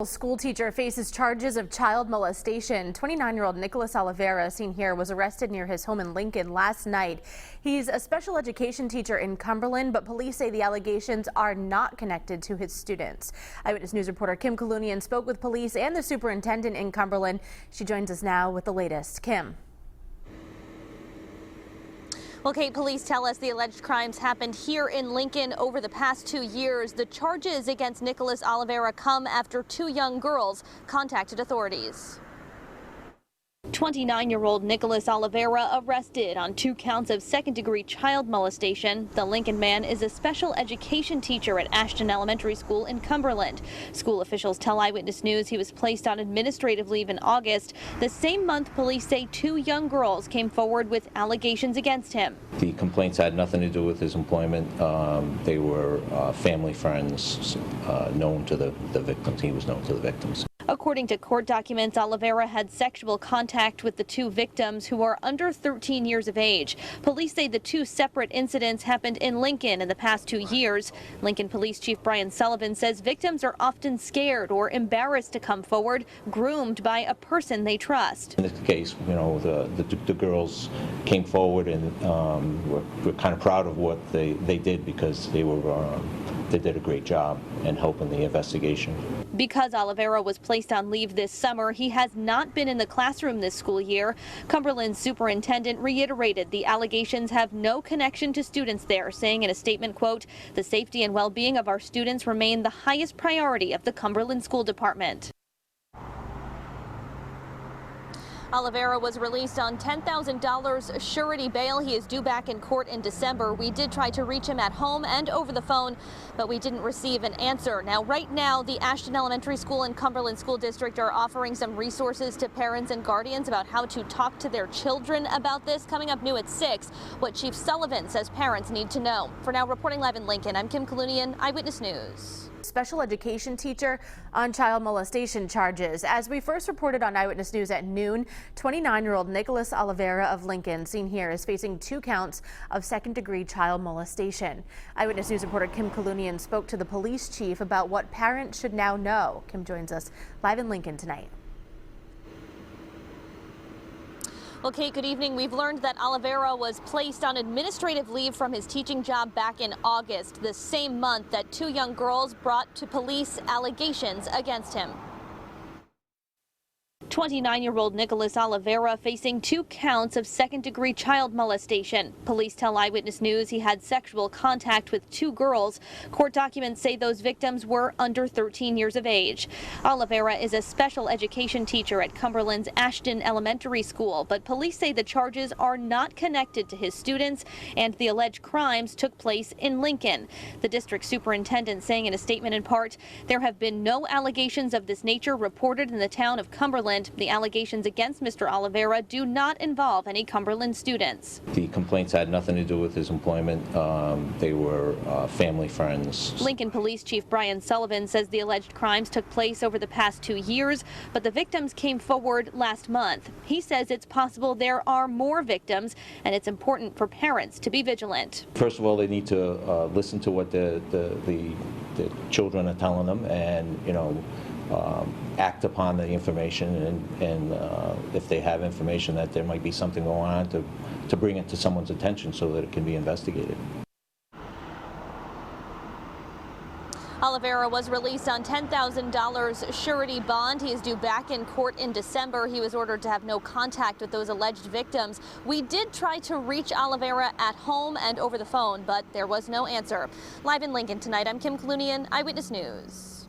A school teacher faces charges of child molestation. 29-year-old Nicholas Oliveira, seen here, was arrested near his home in Lincoln last night. He's a special education teacher in Cumberland, but police say the allegations are not connected to his students. Eyewitness News reporter Kim spoke with police and the superintendent in Cumberland. She joins us now with the latest. Kim. Well, Kate, police tell us the alleged crimes happened here in Lincoln over the past 2 years. The charges against Nicholas Oliveira come after two young girls contacted authorities. 29-year-old Nicholas Oliveira arrested on 2 counts of second-degree child molestation. The Lincoln man is a special education teacher at Ashton Elementary School in Cumberland. School officials tell Eyewitness News he was placed on administrative leave in August. The same month, police say 2 young girls came forward with allegations against him. The complaints had nothing to do with his employment. They were family friends known to the victims. He was known to the victims. According to court documents, Oliveira had sexual contact with the 2 victims, who are under 13 years of age. Police say the 2 separate incidents happened in Lincoln in the past 2 years. Lincoln Police Chief Brian Sullivan says victims are often scared or embarrassed to come forward, groomed by a person they trust. In this case, you know, the girls came forward and we're kind of proud of what they did, because they did a great job in helping the investigation. Because Oliveira was placed on leave this summer, he has not been in the classroom this school year. Cumberland's superintendent reiterated the allegations have no connection to students there, saying in a statement, quote, "The safety and well-being of our students remain the highest priority of the Cumberland School Department." Oliveira was released on $10,000 surety bail. He is due back in court in December. We did try to reach him at home and over the phone, but we didn't receive an answer. Now, right now, the Ashton Elementary School and Cumberland School District are offering some resources to parents and guardians about how to talk to their children about this. Coming up new at 6, what Chief Sullivan says parents need to know. For now, reporting live in Lincoln, I'm Kim, Eyewitness News. Special education teacher on child molestation charges. As we first reported on Eyewitness News at noon, 29-year-old Nicholas Oliveira of Lincoln, seen here, is facing 2 counts of second-degree child molestation. Eyewitness News reporter Kim spoke to the police chief about what parents should now know. Kim joins us live in Lincoln tonight. Well, Kate, good evening. We've learned that Oliveira was placed on administrative leave from his teaching job back in August, the same month that 2 young girls brought to police allegations against him. 29-year-old Nicholas Oliveira facing 2 counts of second-degree child molestation. Police tell Eyewitness News he had sexual contact with 2 girls. Court documents say those victims were under 13 years of age. Oliveira is a special education teacher at Cumberland's Ashton Elementary School, but police say the charges are not connected to his students and the alleged crimes took place in Lincoln. The district superintendent saying in a statement in part, there have been no allegations of this nature reported in the town of Cumberland. The allegations against Mr. Oliveira do not involve any Cumberland students. The complaints had nothing to do with his employment. They were family friends. Lincoln Police Chief Brian Sullivan says the alleged crimes took place over the past 2 years, but the victims came forward last month. He says it's possible there are more victims, and it's important for parents to be vigilant. First of all, they need to listen to what the children are telling them, and act upon the information, and if they have information that there might be something going on, to bring it to someone's attention so that it can be investigated. Oliveira was released on $10,000 surety bond. He is due back in court in December. He was ordered to have no contact with those alleged victims. We did try to reach Oliveira at home and over the phone, but there was no answer. Live in Lincoln tonight, I'm Kim, Eyewitness News.